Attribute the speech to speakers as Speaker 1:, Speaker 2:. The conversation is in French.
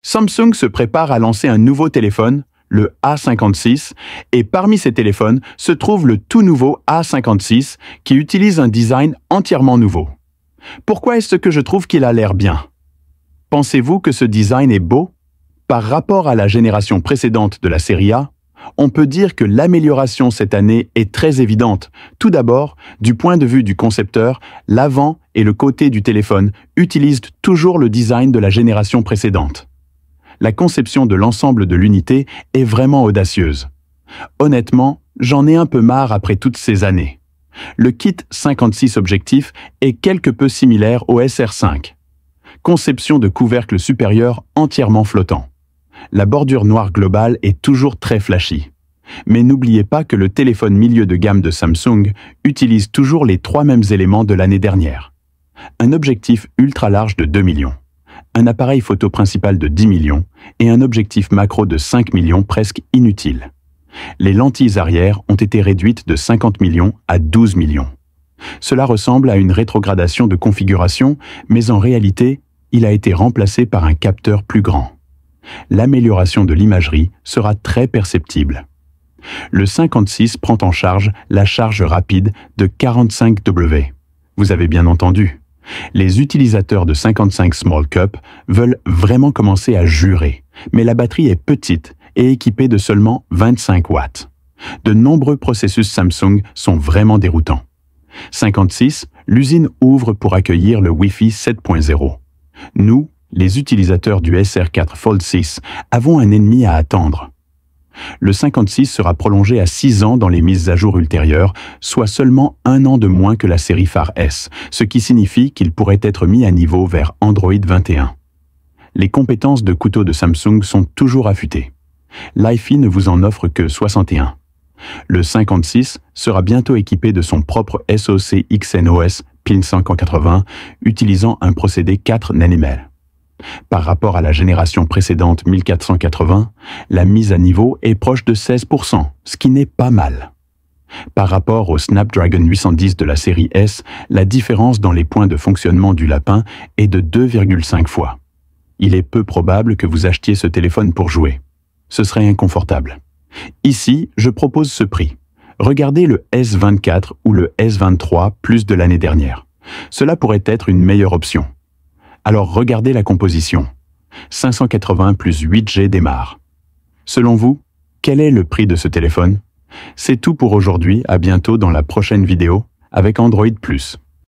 Speaker 1: Samsung se prépare à lancer un nouveau téléphone, le A56, et parmi ces téléphones se trouve le tout nouveau A56 qui utilise un design entièrement nouveau. Pourquoi est-ce que je trouve qu'il a l'air bien? Pensez-vous que ce design est beau? Par rapport à la génération précédente de la série A, on peut dire que l'amélioration cette année est très évidente. Tout d'abord, du point de vue du concepteur, l'avant et le côté du téléphone utilisent toujours le design de la génération précédente. La conception de l'ensemble de l'unité est vraiment audacieuse. Honnêtement, j'en ai un peu marre après toutes ces années. Le kit 56 objectifs est quelque peu similaire au SR5. Conception de couvercle supérieur entièrement flottant. La bordure noire globale est toujours très flashy. Mais n'oubliez pas que le téléphone milieu de gamme de Samsung utilise toujours les trois mêmes éléments de l'année dernière. Un objectif ultra large de 2 millions, un appareil photo principal de 10 millions et un objectif macro de 5 millions presque inutile. Les lentilles arrière ont été réduites de 50 millions à 12 millions. Cela ressemble à une rétrogradation de configuration, mais en réalité, il a été remplacé par un capteur plus grand. L'amélioration de l'imagerie sera très perceptible. Le 56 prend en charge la charge rapide de 45 W. Vous avez bien entendu. Les utilisateurs de 55 Small Cup veulent vraiment commencer à jurer, mais la batterie est petite et équipée de seulement 25 watts. De nombreux processus Samsung sont vraiment déroutants. 56, l'usine ouvre pour accueillir le Wi-Fi 7.0. Nous, les utilisateurs du SR4 Fold 6, avons un ennemi à attendre. Le 56 sera prolongé à 6 ans dans les mises à jour ultérieures, soit seulement 1 an de moins que la série phare S, ce qui signifie qu'il pourrait être mis à niveau vers Android 21. Les compétences de couteau de Samsung sont toujours affûtées. L'iFi ne vous en offre que 61. Le 56 sera bientôt équipé de son propre SoC XNOS Pin 580, utilisant un procédé 4 nm. Par rapport à la génération précédente 1480, la mise à niveau est proche de 16%, ce qui n'est pas mal. Par rapport au Snapdragon 810 de la série S, la différence dans les points de fonctionnement du lapin est de 2,5 fois. Il est peu probable que vous achetiez ce téléphone pour jouer. Ce serait inconfortable. Ici, je propose ce prix. Regardez le S24 ou le S23 plus de l'année dernière. Cela pourrait être une meilleure option. Alors regardez la composition. 580 plus 8G démarre. Selon vous, quel est le prix de ce téléphone? C'est tout pour aujourd'hui, à bientôt dans la prochaine vidéo avec Android+.